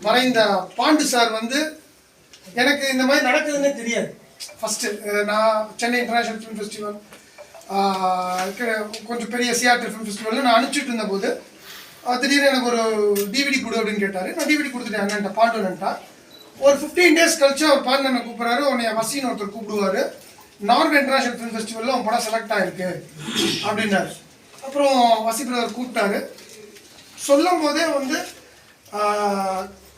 மறைந்த bond sir வந்து எனக்கு இந்த மாதிரி நடக்குதுன்னே தெரியாது. ஃபஸ்ட்டு நான் சென்னை இன்டர்நேஷ்னல் ஃபிலிம் ஃபெஸ்டிவல் கொஞ்சம் பெரிய சிஆர்டி ஃபிலிம் ஃபெஸ்டிவலில் நான் அனுப்பிச்சிட்டு இருந்தபோது திடீர்னு எனக்கு ஒரு டிவிடி கொடு அப்படின்னு கேட்டார். நான் டிவிடி கொடுத்துட்டேன் அண்ணன்ட்ட, பாண்டு அண்ணன்ட்டா. ஒரு 15 days கழிச்சு அவர் பாண்டு அண்ணன் கூப்பிட்றாரு, உன்னை வசின்னு ஒருத்தர் கூப்பிடுவார், நார்வே இன்டர்நேஷ்னல் ஃபிலிம் ஃபெஸ்டிவலில் அவன் படம் செலக்ட் ஆகிருக்கு அப்படின்னாரு. அப்புறம் வசி பிரதர் கூப்பிட்டாரு. சொல்லும் போதே வந்து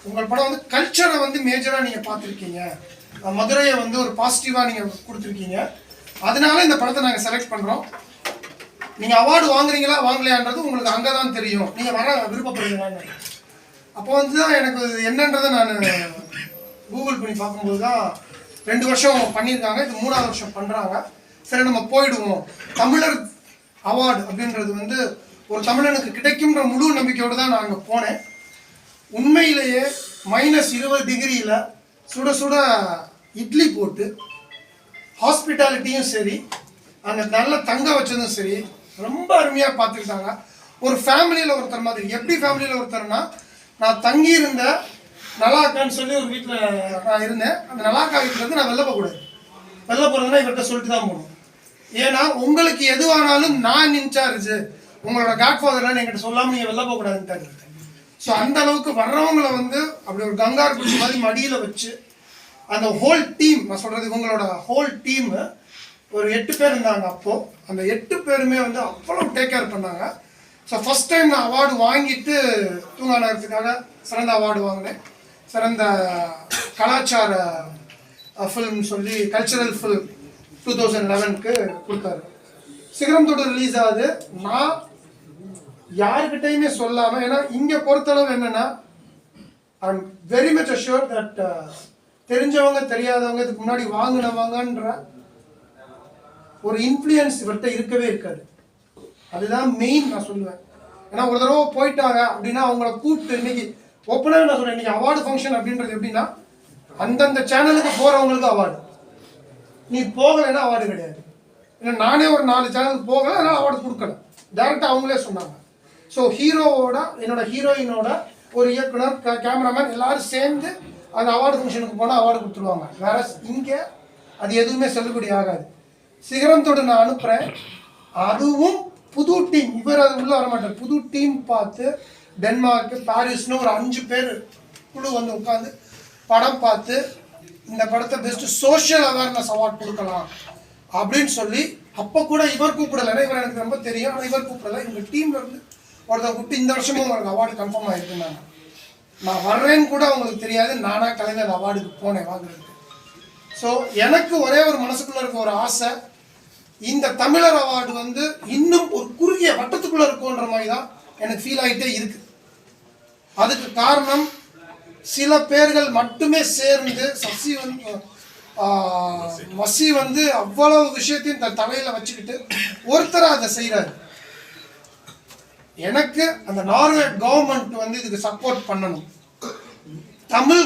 உங்கள் படம் வந்து கல்ச்சரை வந்து மேஜராக நீங்கள் பார்த்துருக்கீங்க, மதுரையை வந்து ஒரு பாசிட்டிவாக நீங்கள் கொடுத்துருக்கீங்க, அதனால இந்த படத்தை நாங்கள் செலக்ட் பண்ணுறோம். நீங்கள் அவார்டு வாங்குறீங்களா வாங்கலையான்றது உங்களுக்கு அங்கே தான் தெரியும், நீங்கள் வர விருப்பப்படுறீங்களான்னு. அப்போ வந்து தான் எனக்கு என்னன்றதை நான் கூகுள் பண்ணி பார்க்கும்போது தான் 2 வருஷம் பண்ணியிருக்காங்க, இது 3ஆவது வருஷம் பண்ணுறாங்க. சரி நம்ம போயிடுவோம். தமிழர் அவார்டு அப்படின்றது வந்து ஒரு தமிழனுக்கு கிடைக்கும்ன்ற முழு நம்பிக்கையோடு தான் நான் அங்கே போனேன். உண்மையிலேயே -20 டிகிரியில் சுட சுட இட்லி போட்டு ஹாஸ்பிட்டாலிட்டியும் சரி, அங்கே நல்லா தங்க வச்சதும் சரி, ரொம்ப அருமையாக பார்த்துக்கிட்டாங்க. ஒரு ஃபேமிலியில் ஒருத்தர் மாதிரி. எப்படி ஃபேமிலியில் ஒருத்தர்னா, நான் தங்கியிருந்த நலாக்கான்னு சொல்லி ஒரு வீட்டில் நான் இருந்தேன். அந்த நலாக்கா வீட்டிலேருந்து நான் வெளில போகக்கூடாது. வெளில போகிறதுனா இவர்கிட்ட சொல்லிட்டு தான் போகணும். ஏன்னா உங்களுக்கு எதுவானாலும் நான் இன்சார்ஜ், உங்களோட காட்ஃபாதர்லாம் என்கிட்ட சொல்லாமல் நீங்கள் வெளில போகக்கூடாதுன்னு. ஸோ அந்த அளவுக்கு வர்றவங்களை வந்து அப்படி ஒரு கங்கார் குச்சி மாதிரி மடியில் வச்சு அந்த ஹோல் டீம், நான் சொல்கிறது இவங்களோட ஹோல் டீம் ஒரு 8 பேர் இருந்தாங்க. அப்போது அந்த 8 பேருமே வந்து அவ்வளோ டேக் கேர் பண்ணாங்க. ஸோ ஃபஸ்ட் டைம் நான் அவார்டு வாங்கிட்டு தூங்கா நகரத்துக்காக சிறந்த அவார்டு வாங்கினேன். சிறந்த கலாச்சார ஃபில்ம் சொல்லி கல்ச்சரல் ஃபில்ம் 2011க்கு கொடுத்தாரு. சிகரம் தொடு ரிலீஸ் ஆகுது. நான் யாருக்கிட்டையுமே சொல்லாமல், ஏன்னா இங்கே பொறுத்தளவு என்னென்னா I am very much assure that தெரிஞ்சவங்க தெரியாதவங்க இதுக்கு முன்னாடி வாங்கினவங்கன்ற ஒரு இன்ஃப்ளூயன்ஸ் இவர்கிட்ட இருக்கவே இருக்காது. அதுதான் மெயின் நான் சொல்லுவேன். ஏன்னா ஒரு தடவை போயிட்டாங்க அப்படின்னா அவங்கள கூப்பிட்டு இன்னைக்கு ஓப்பனாக நான் சொல்கிறேன், இன்னைக்கு அவார்டு ஃபங்க்ஷன் அப்படின்றது எப்படின்னா அந்தந்த சேனலுக்கு போகிறவங்களுக்கு அவார்டு, நீ போகலைன்னா அவார்டு கிடையாது. ஏன்னா நானே ஒரு 4 சேனலுக்கு போகலை, அதனால் அவார்டு கொடுக்கல, டேரெக்டாக அவங்களே சொன்னாங்க. ஸோ ஹீரோவோட என்னோட ஹீரோயினோட ஒரு இயக்குனர் கேமராமேன் எல்லாரும் சேர்ந்து அந்த அவார்டு ஃபங்க்ஷனுக்கு போனால் அவார்டு கொடுத்துருவாங்க. வேற இங்கே அது எதுவுமே செல்லுபடி ஆகாது. சிகரம் தொடு நான் அனுப்புகிறேன், அதுவும் புது டீம், இவர் அது உள்ளே வரமாட்டார், புது டீம் பார்த்து டென்மார்க்கு பாரிஸ்னு ஒரு 5 பேர் குழு வந்து உட்காந்து படம் பார்த்து இந்த படத்தை பெஸ்ட் சோஷியல் அவேர்னஸ் அவார்ட் கொடுக்கலாம் அப்படின்னு சொல்லி, அப்போ கூட இவர் கூப்பிடலை, இவர் எனக்கு ரொம்ப தெரியும், ஆனால் இவர் கூப்பிடலை. எங்கள் டீம்ல இருந்து ஒருத்தர் கூப்பிட்டு இந்த வருஷமும் உங்களுக்கு அவார்டு கன்ஃபார்ம் ஆகிருக்குன்னாங்க. நான் வர்றேன்னு கூட அவங்களுக்கு தெரியாது, நானாக கலைஞர் அவார்டுக்கு போனேன் வாங்குறதுக்கு. ஸோ எனக்கு ஒரே ஒரு மனசுக்குள்ளே இருக்க ஒரு ஆசை, இந்த தமிழர் அவார்டு வந்து இன்னும் ஒரு குறுகிய வட்டத்துக்குள்ளே இருக்குன்ற மாதிரி தான் எனக்கு ஃபீல் ஆகிட்டே இருக்கு. அதுக்கு காரணம் சில பேர்கள் மட்டுமே சேர்ந்து வசி வந்து அவ்வளவு விஷயத்தையும் தன் தலையில வச்சுக்கிட்டு ஒருத்தர் அதை செய்யறாரு. எனக்கு அந்த நார்வே கவர்மெண்ட் வந்து இதுக்கு சப்போர்ட் பண்ணணும், தமிழ்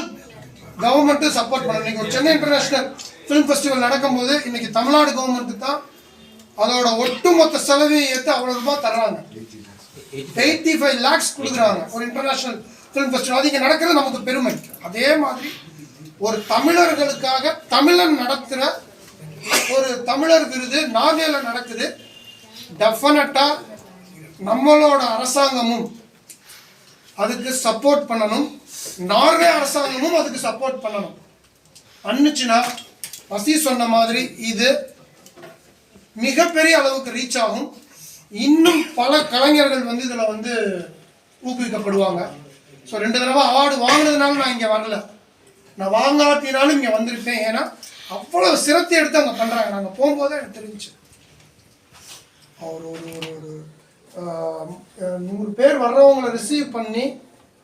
கவர்மெண்ட்டும் சப்போர்ட் பண்ணணும். இன்னைக்கு ஒரு சென்னை இன்டர்நேஷனல் ஃபிலிம் ஃபெஸ்டிவல் நடக்கும்போது இன்னைக்கு தமிழ்நாடு கவர்மெண்ட் தான் அதோட ஒட்டுமொத்த செலவையும் ஏற்று அவ்வளோ ரூபாய் தர்றாங்க, 85 lakhs கொடுக்குறாங்க ஒரு இன்டர்நேஷனல் ஃபிலிம் ஃபெஸ்டிவல். அது இங்கே நடக்கிறது நமக்கு பெருமை. அதே மாதிரி ஒரு தமிழர்களுக்காக தமிழன் நடத்துகிற ஒரு தமிழர் விருது நார்வேல நடக்குது. டெஃபினட்டா நம்மளோட அரசாங்கமும் அதுக்கு சப்போர்ட் பண்ணணும், நார்வே அரசாங்கமும் அதுக்கு சப்போர்ட் பண்ணணும். அன்னுச்சுன்னா வசி சொன்ன மாதிரி இது மிகப்பெரிய அளவுக்கு ரீச் ஆகும். இன்னும் பல கலைஞர்கள் வந்து இதில் வந்து ஊக்குவிக்கப்படுவாங்க. ஸோ 2 தடவை அவார்டு வாங்கினதுனால நான் இங்கே வரல, நான் வாங்காட்டினாலும் இங்கே வந்திருப்பேன். ஏன்னா அவ்வளோ சிரத்தை எடுத்து அங்கே பண்ணுறாங்க. நாங்கள் போகும்போதே எனக்கு தெரிஞ்சு அவர் ஒரு 100 பேர் வர்றவங்களை ரிசீவ் பண்ணி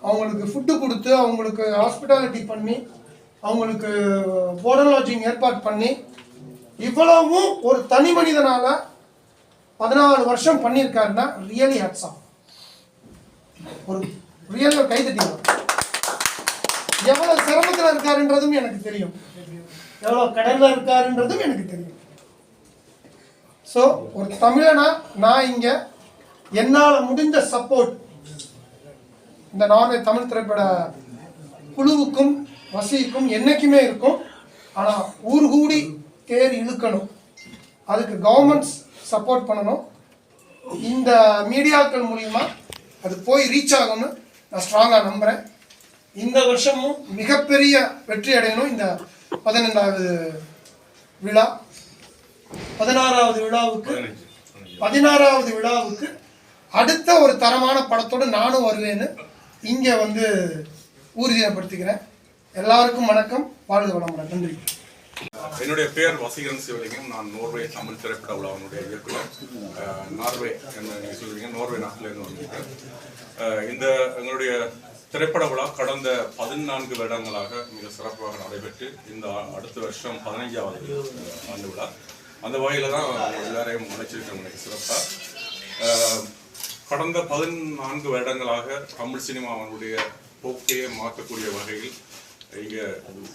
அவங்களுக்கு ஃபுட்டு கொடுத்து அவங்களுக்கு ஹாஸ்பிட்டாலிட்டி பண்ணி அவங்களுக்கு போர்டர் லாட்ஜிங் ஏற்பாடு பண்ணி இவ்வளவும் ஒரு தனி மனிதனால 14 வருஷம் பண்ணியிருக்காருன்னா ரியலி ஹேட்ஸ் ஆஃப். ஒரு ரியல் கைதட்டிங்க. எவ்வளவு சிரமத்தில் இருக்காருன்றதும் எனக்கு தெரியும், எவ்வளவு கடல்ல இருக்காருன்றதும் எனக்கு தெரியும். ஸோ ஒரு தமிழனா நான் இங்க என்னால் முடிந்த சப்போர்ட் இந்த நார்வே தமிழ் திரைப்பட குழுவுக்கும் வசிக்கும் என்னைக்குமே இருக்கும். ஆனால் ஊர் கூடி தேர் இழுக்கணும், அதுக்கு கவர்மெண்ட்ஸ் சப்போர்ட் பண்ணணும். இந்த மீடியாக்கள் மூலிமா அது போய் ரீச் ஆகும்னு நான் ஸ்ட்ராங்காக நம்புகிறேன். இந்த வருஷமும் மிகப்பெரிய வெற்றி அடையணும். இந்த 15வது விழா 16வது விழாவுக்கு அடுத்த ஒரு தரமான படத்தோடு நானும் வருவேன்னு இங்கே வந்து ஊர்ஜிதப்படுத்திக்கிறேன். எல்லாருக்கும் வணக்கம், வாழ்க வளமுடன், நன்றி. என்னுடைய பெயர் வசீகரன் சிவலிங்கம். நான் நோர்வே தமிழ் திரைப்பட விழாவினுடைய இயக்குனர். நார்வே என்ன சொல்றீங்க, நோர்வே நாட்டிலேருந்து வந்திருக்கேன். இந்த எங்களுடைய திரைப்பட விழா கடந்த 14 வருடங்களாக மிக சிறப்பாக நடைபெற்று இந்த அடுத்த வருஷம் 15வது ஆண்டு விழா. அந்த வகையில் தான் எல்லாரையும் அழைச்சிருக்கோம் எனக்கு சிறப்பாக. கடந்த 14 வருடங்களாக தமிழ் சினிமாவினுடைய போக்கையை மாற்றக்கூடிய வகையில் இங்கே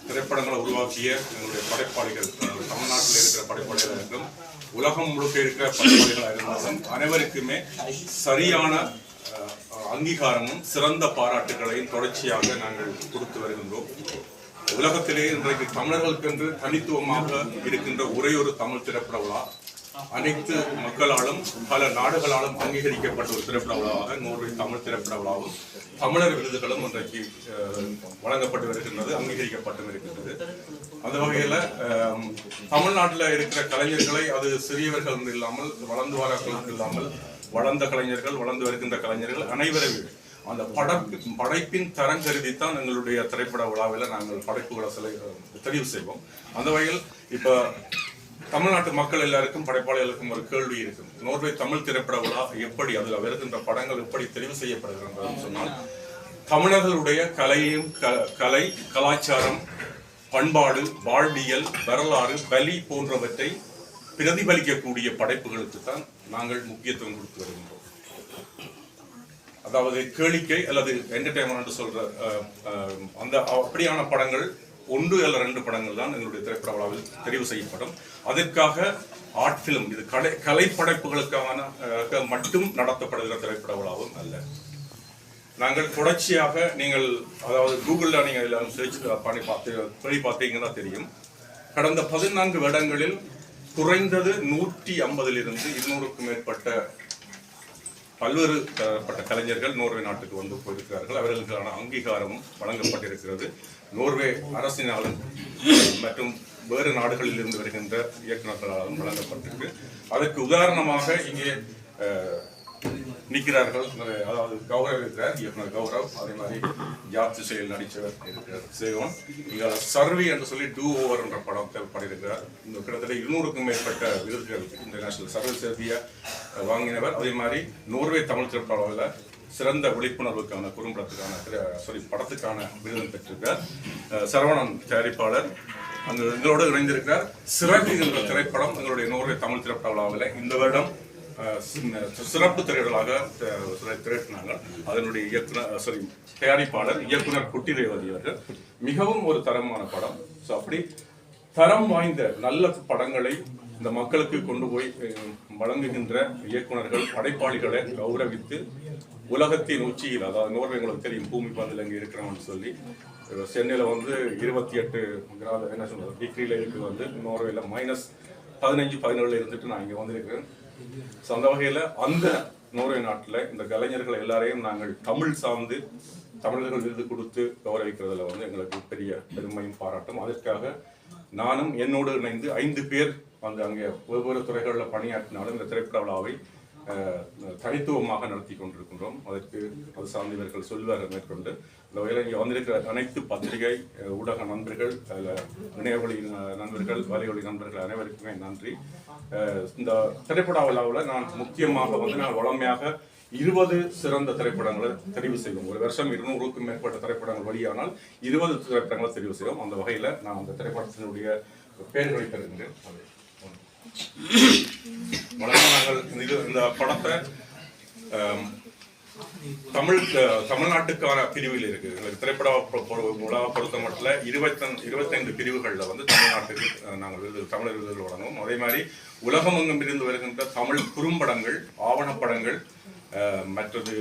திரைப்படங்களை உருவாக்கிய எங்களுடைய படைப்பாளிகள், தமிழ்நாட்டில் இருக்கிற படைப்பாளிகளாக இருக்கும், உலகம் முழுக்க இருக்கிற படைப்பாளிகளாக இருந்தாலும் அனைவருக்குமே சரியான அங்கீகாரமும் சிறந்த பாராட்டுகளையும் தொடர்ச்சியாக நாங்கள் கொடுத்து வருகின்றோம். உலகத்திலே இன்றைக்கு தமிழர்களுக்கென்று தனித்துவமாக இருக்கின்ற ஒரே ஒரு தமிழ் திரைப்பட விழா, அனைத்து மக்களாலும் பல நாடுகளாலும் அங்கீகரிக்கப்பட்ட ஒரு திரைப்பட விழாவாக நோர்வே தமிழ் திரைப்பட விழாவும் தமிழர் விருதுகளும் இன்றைக்கு வழங்கப்பட்டு வருகின்றது, அங்கீகரிக்கப்பட்டு இருக்கின்றது. அந்த வகையில் தமிழ்நாட்டில் இருக்கிற கலைஞர்களை, அது சிறியவர்கள் இல்லாமல் வளர்ந்து வரவர்களுக்கு இல்லாமல் வளர்ந்த கலைஞர்கள், வளர்ந்து வருகின்ற கலைஞர்கள் அனைவரையும் அந்த படைப்பின் தரம் கருதித்தான் எங்களுடைய திரைப்பட விழாவில் நாங்கள் படைப்புகளை தெரிவு செய்வோம். அந்த வகையில் இப்போ தமிழ்நாட்டு மக்கள் எல்லாருக்கும், படைப்பாளிகளுக்கும் ஒரு கேள்வி இருக்கும். நோர்வே தமிழ் திரைப்பட விழா எப்படி, அதில் வருகின்ற படங்கள் எப்படி தெரிவு செய்யப்படுகிறது சொன்னால், தமிழர்களுடைய கலையும் கலாச்சாரம், பண்பாடு, வாழ்வியல், வரலாறு, பலி போன்றவற்றை பிரதிபலிக்கக்கூடிய படைப்புகளுக்கு தான் நாங்கள் முக்கியத்துவம் கொடுத்து வருகின்றோம். அதாவது கேளிக்கை அல்லது என்டர்டைன்மெண்ட் சொல்ற அந்த அப்படியான படங்கள் 1 அல்ல 2 படங்கள் தான் எங்களுடைய திரைப்பட விழாவில் தெரிவு செய்யப்படும். அதற்காக ஆர்ட் பிலிம், இது கலைப்படைப்புகளுக்கான மட்டும் நடத்தப்படுகிற திரைப்பட விழாவும் அல்ல. நாங்கள் தொடர்ச்சியாக, நீங்கள் அதாவது கூகுளில் நீங்கள் எல்லாம் சர்ச் பண்ணி பார்த்தீங்கன்னா தெரியும், கடந்த 14 வருடங்களில் குறைந்தது 150லிருந்து 200க்கும் மேற்பட்ட பல்வேறு தரப்பட்ட கலைஞர்கள் நோர்வே நாட்டுக்கு வந்து போயிருக்கிறார்கள். அவர்களுக்கான அங்கீகாரமும் வழங்கப்பட்டிருக்கிறது. நோர்வே அரசினாலும் மற்றும் வேறு நாடுகளில் இருந்து வருகின்ற இயக்குநர்களாலும் வழங்கப்பட்டிருக்கு. அதற்கு உதாரணமாக இங்கே நிற்கிறார்கள். அதாவது கௌரவ் இருக்கிறார், இயக்குனர் கௌரவ். அதே மாதிரி ஜாத் செயல் நடித்தவர் இருக்கிறார் சேவன். இங்கே சர்வி என்று சொல்லி டூ ஓவர் என்ற படத்தில் பாடியிருக்கிறார். இந்த கிட்டத்தட்ட 200க்கும் மேற்பட்ட விருதுகள் இன்டர்நேஷனல் சர்வீஸ் சேவையை வாங்கினவர். அதே மாதிரி நோர்வே தமிழ் திரைப்பட சிறந்த விழிப்புணர்வுக்கான குறும்படத்துக்கான படத்துக்கான விருது பெற்றிருக்கிறார். சரவணன் தயாரிப்பாளர் அங்கு எங்களோடு இணைந்திருக்கிறார். சிறப்பு என்ற திரைப்படம் எங்களுடைய நோர்வே தமிழ் திரைப்பட விழாவில் இந்த வருடம் சிறப்பு திரைகளாக திரட்டினாங்க. அதனுடைய தயாரிப்பாளர் இயக்குனர் குட்டி ரேவதி அவர்கள். மிகவும் ஒரு தரமான படம். ஸோ அப்படி தரம் வாய்ந்த நல்ல படங்களை இந்த மக்களுக்கு கொண்டு போய் வழங்குகின்ற இயக்குனர்கள், படைப்பாளிகளை கௌரவித்து உலகத்தின் உச்சியில், அதாவது நோர்வே உங்களுக்கு தெரியும் பூமி பந்தில் அங்கே இருக்கிறோம்னு சொல்லி, சென்னையில் வந்து 28 என்ன சொல்றது டிகிரியில் இருக்கு, வந்து நோர்வேல -15-17 இருந்துட்டு நான் இங்கே வந்திருக்கிறேன். ஸோ அந்த வகையில் அந்த நோர்வே நாட்டில் இந்த கலைஞர்கள் எல்லாரையும் நாங்கள் தமிழ் சார்ந்து தமிழர்கள் விருது கொடுத்து கௌரவிக்கிறதுல வந்து எங்களுக்கு பெரிய பெருமையும் பாராட்டும். அதற்காக நானும் என்னோடு இணைந்து 5 பேர் வந்து அங்கே வெவ்வேறு துறைகளில் பணியாற்றினாலும் இந்த திரைப்பட விழாவை தனித்துவமாக நடத்தி கொண்டிருக்கின்றோம். அதற்கு அது சார்ந்த இவர்கள் சொல்வார்கள் மேற்கொண்டு. இந்த வகையில் இங்கே வந்திருக்கிற அனைத்து பத்திரிகை ஊடக நண்பர்கள், இணையவழி நண்பர்கள், வலைவழி நண்பர்கள் அனைவருக்குமே நன்றி. இந்த திரைப்பட விழாவில் நான் முக்கியமாக வந்து நான் வளமையாக 20 சிறந்த திரைப்படங்களை தெரிவு செய்வோம். ஒரு வருஷம் 200க்கும் மேற்பட்ட திரைப்படங்கள் வெளியானால் 20 திரைப்படங்களை தெரிவு செய்வோம். அந்த வகையில் நான் அந்த திரைப்படத்தினுடைய பெயர்களை தருகின்றேன். நாங்கள் இந்த படத்தை தமிழ்நாட்டுக்கான பிரிவில் இருக்கு. திரைப்பட விழாவை பொறுத்த மட்டும் 25 பிரிவுகளில் வந்து தமிழ்நாட்டுக்கு நாங்கள் தமிழர் விருதுகள் வழங்குவோம். அதே மாதிரி உலகமெங்கும் இருந்து வருகின்ற தமிழ் குறும்படங்கள், ஆவணப்படங்கள், மற்றது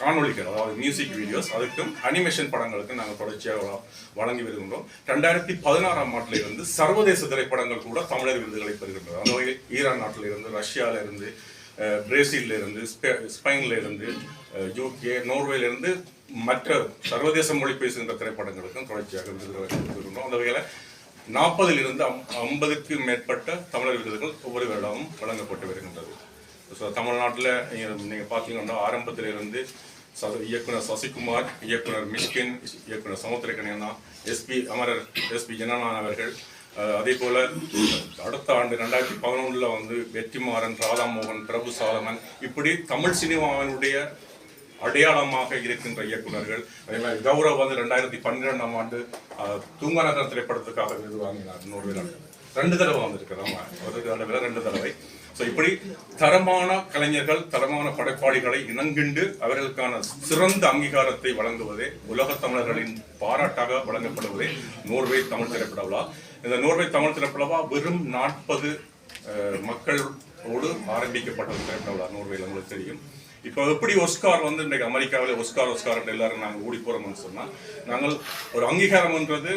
காணொளிகள், அதாவது மியூசிக் வீடியோஸ், அதுக்கும் அனிமேஷன் படங்களுக்கும் நாங்கள் தொடர்ச்சியாக வழங்கி வருகின்றோம். 2016ஆம் ஆண்டில் இருந்து சர்வதேச திரைப்படங்கள் கூட தமிழர் விருதுகளை பெறுகின்றது. அந்த வகையில் ஈரான் நாட்டில் இருந்து, ரஷ்யாவில இருந்து, பிரேசில்ல இருந்து, ஸ்பெயின்ல இருந்து, யூகே, நோர்வேல இருந்து மற்ற சர்வதேச மொழி பேசுகின்ற திரைப்படங்களுக்கும் தொடர்ச்சியாக விருதுகளை பெறுகின்றோம். அந்த வகையில் 40 இருந்து 50க்கும் மேற்பட்ட தமிழர் விருதுகள் ஒவ்வொரு வருடமும் வழங்கப்பட்டு வருகின்றது. தமிழ்நாட்டில் நீங்கள் பார்த்தீங்கன்னா ஆரம்பத்தில் இருந்து இயக்குனர் சசிகுமார், இயக்குனர் மிஷ்கின், இயக்குனர் சமுத்திரக்கணியண்ணா, அமரர் எஸ்பி ஜனநாதன் அவர்கள், அதே போல அடுத்த ஆண்டு 2011 வந்து வெற்றிமாறன், ராதாமோகன், பிரபு சாலமன், இப்படி தமிழ் சினிமாவினுடைய அடையாளமாக இருக்கின்ற இயக்குநர்கள். அதே மாதிரி கௌரவ் வந்து 2012ஆம் ஆண்டு தூங்கநகர் திரைப்படத்துக்காக விருது வாங்கினார். 2 தடவை வந்திருக்கிறோம், ஒரு தடவை 2 தடவை. ஸோ இப்படி தரமான கலைஞர்கள், தரமான படைப்பாளிகளை இனங்கண்டு அவர்களுக்கான சிறந்த அங்கீகாரத்தை வழங்குவதே உலக தமிழர்களின் பாராட்டாக வழங்கப்படுவதே நோர்வே தமிழ் திரைப்பட விழா. இந்த நோர்வே தமிழ் திரைப்பட விழா வெறும் 40 மக்களோடு ஆரம்பிக்கப்பட்ட திரைப்பட விழா நோர்வேல, உங்களுக்கு தெரியும். இப்போ எப்படி ஒஸ்கார் வந்து இன்றைக்கு அமெரிக்காவில் ஒஸ்கார் எல்லாரும் நாங்கள் ஓடி போகிறோம்னு சொன்னால், நாங்கள் ஒரு அங்கீகாரம்ன்றது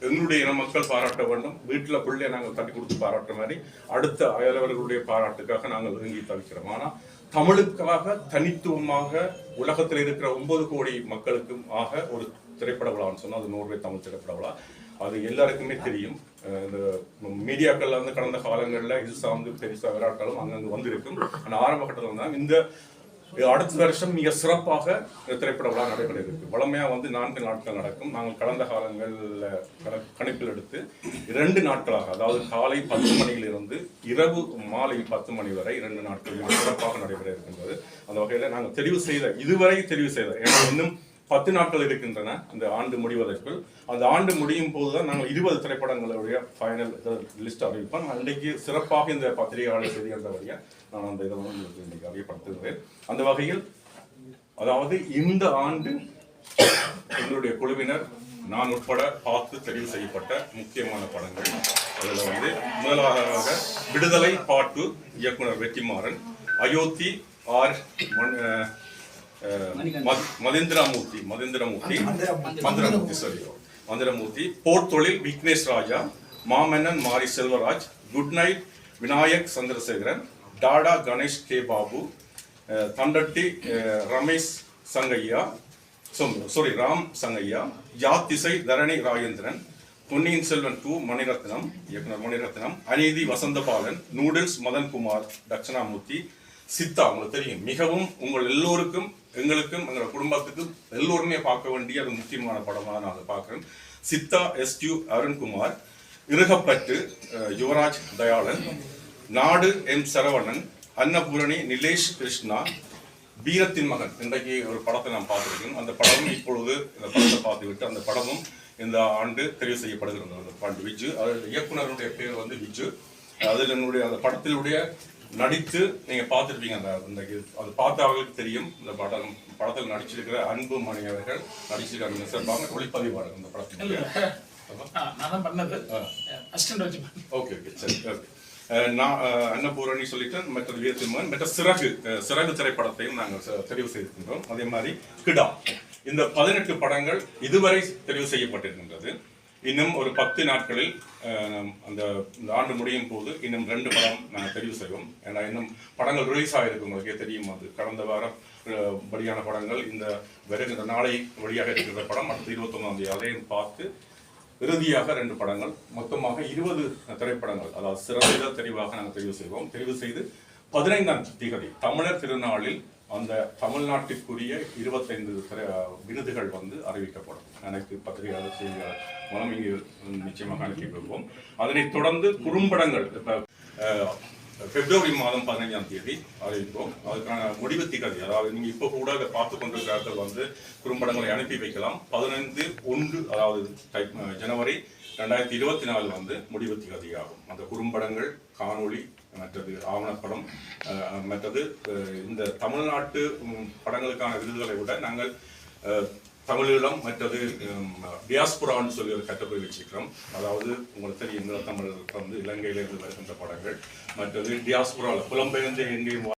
எங்களுடைய இன மக்கள் பாராட்ட வேண்டும், வீட்டில் பிள்ளைய நாங்கள் தட்டி கொடுத்து பாராட்டுற மாதிரி அடுத்த அயலவர்களுடைய பாராட்டுக்காக நாங்கள் விரும்பி தவிக்கிறோம். ஆனால் தமிழுக்காக தனித்துவமாக உலகத்தில் இருக்கிற 9 கோடி மக்களுக்கும் ஆக ஒரு திரைப்பட விழான்னு சொன்னால் அது நோர்வே தமிழ் திரைப்பட விழா. அது எல்லாருக்குமே தெரியும். இந்த மீடியாக்கள்ல வந்து கடந்த காலங்களில் இது சார்ந்து பெருசாக விளையாட்டாலும் அங்கங்கே வந்திருக்கும். ஆனால் ஆரம்ப கட்டத்தில் தான் இந்த அடுத்த வருஷம் மிக சிறப்பாக திரைப்பட விழா நடைபெற இருக்கு. வழமையாக வந்து 4 நாட்கள் நடக்கும். நாங்கள் கடந்த காலங்களில் கணக்கில் எடுத்து 2 நாட்களாக, அதாவது காலை 10 மணியிலிருந்து இரவு மாலை 10 மணி வரை 2 நாட்கள் சிறப்பாக நடைபெற இருக்கின்றது. அந்த வகையில் நாங்கள் இதுவரை தெரிவு செய்த ஏன்னா இன்னும் 10 நாட்கள் இருக்கின்றன இந்த ஆண்டு முடிவதற்குள். அந்த ஆண்டு முடியும் போதுதான் நாங்கள் 20 திரைப்படங்களுடைய ஃபைனல் லிஸ்ட் அறிவிப்போம். அன்றைக்கு சிறப்பாக இந்த பத்திரிகையாளர் செய்தி என்ற வழியை நான் அந்த இதை வந்து இன்னைக்கு அறியப்படுத்துகிறேன். அந்த வகையில் அதாவது இந்த ஆண்டு எங்களுடைய குழுவினர் நான் உட்பட பார்த்து தெரிவு செய்யப்பட்ட முக்கியமான படங்கள். அதில் வந்து முதலாவதாக விடுதலை பாட்டு, இயக்குனர் Vetrimaaran. Ayothi R Manthiramoorthy. Por Thozhil Vignesh Raja. Maamannan Mari Selvaraj. Good night Vinayak Chandrasekaran. Dada Ganesh K Babu. Thandatti Ramesh Sangaiah, Ram Sangaiah. Yaathisai Dharani Rajendran. Ponniyin Selvan 2 Mani Ratnam, இயக்குனர் மணிரத்னம். அநீதி வசந்தபாலன். நூடுல்ஸ் மதன்குமார் தட்சிணாமூர்த்தி. சித்தா, உங்களுக்கு தெரியும், மிகவும் உங்கள் எல்லோருக்கும், எங்களுக்கும், எங்களோட குடும்பத்துக்கும் எல்லோருமே பார்க்க வேண்டிய அது முக்கியமான படமாக நான் அதை பார்க்குறேன். சித்தா SQ அருண்குமார். இருகப்பட்டு யுவராஜ் தயாளன். நாடு M சரவணன். அன்னபூரணி நிலேஷ் கிருஷ்ணா. வீரத்தின் மகன், இன்றைக்கு ஒரு படத்தை நான் பார்த்துருக்கேன். அந்த படமும் இப்பொழுது இந்த படத்தை பார்த்துவிட்டு அந்த படமும் இந்த ஆண்டு தெரிவு செய்யப்படுகிறது. அந்த பாட்டு விஜு, அது இயக்குனருடைய பேர் வந்து விஜு. அதில் என்னுடைய அந்த படத்தினுடைய நடித்து நீங்க பார்த்துருப்பீங்க. அந்த அது பார்த்தவர்களுக்கு தெரியும். இந்த படத்தில் நடிச்சிருக்கிற அன்பு மணி அவர்கள் நடிச்சிருக்காங்க. சிறப்பாக ஒளிப்பதிவாளர் இந்த படத்தில். ஓகே சரி. நான் அன்னபூரணி சொல்லிட்டு மற்ற வீரத்தின் மகன், மற்ற சிறகு திரைப்படத்தையும் நாங்கள் தெரிவு செய்திருக்கின்றோம். அதே மாதிரி கிடா. இந்த 18 படங்கள் இதுவரை தெரிவு செய்யப்பட்டிருக்கின்றது. இன்னும் ஒரு 10 நாட்களில் அந்த ஆண்டு முடியும் போது இன்னும் 2 படம் நாங்கள் தெரிவு செய்வோம். ஏன்னா இன்னும் படங்கள் ரிலீஸ் ஆகிருக்கு, உங்களுக்கே தெரியும். அது கடந்த வாரம் வெளியான படங்கள் இந்த வருகின்ற நாளை வழியாக இருக்கிற படம் அடுத்த 21ஆம் தேதி அதையும் பார்த்து இறுதியாக 2 படங்கள், மொத்தமாக 20 திரைப்படங்கள், அதாவது சிறந்த தெரிவாக நாங்கள் தெரிவு செய்வோம். தெரிவு செய்து 15ஆம் தேதி தமிழர் திருநாளில் அந்த தமிழ்நாட்டுக்குரிய 25 விருதுகள் வந்து அறிவிக்கப்படும். அனைத்து பத்திரிகையாளர் செய்தியாளர் மூலம் இங்கு நிச்சயமாக அனுப்பி வைப்போம். அதனைத் தொடர்ந்து குறும்படங்கள் இப்போ பிப்ரவரி மாதம் 15ஆம் தேதி அறிவிப்போம். அதுக்கான முடிவு திகதி, அதாவது நீங்கள் இப்போ கூட அதை பார்த்து கொண்டிருக்கிறார்கள் வந்து குறும்படங்களை அனுப்பி வைக்கலாம். 15/1, அதாவது ஜனவரி 2024 வந்து முடிவு திகதி ஆகும். அந்த குறும்படங்கள், காணொளி, மற்றது ஆவணப்படம், மற்றது இந்த தமிழ்நாட்டு படங்களுக்கான விருதுகளை விட நாங்கள் தமிழீழம், மற்றது டியாஸ்புரான்னு சொல்லி ஒரு கேட்டகரி வச்சுக்கிறோம். அதாவது உங்களுக்கு தெரியும், தமிழர்களுக்கு வந்து இலங்கையிலிருந்து வருகின்ற படங்கள், மற்றது டியாஸ்புராவில் புலம்பெயர்ந்து எங்கேயும்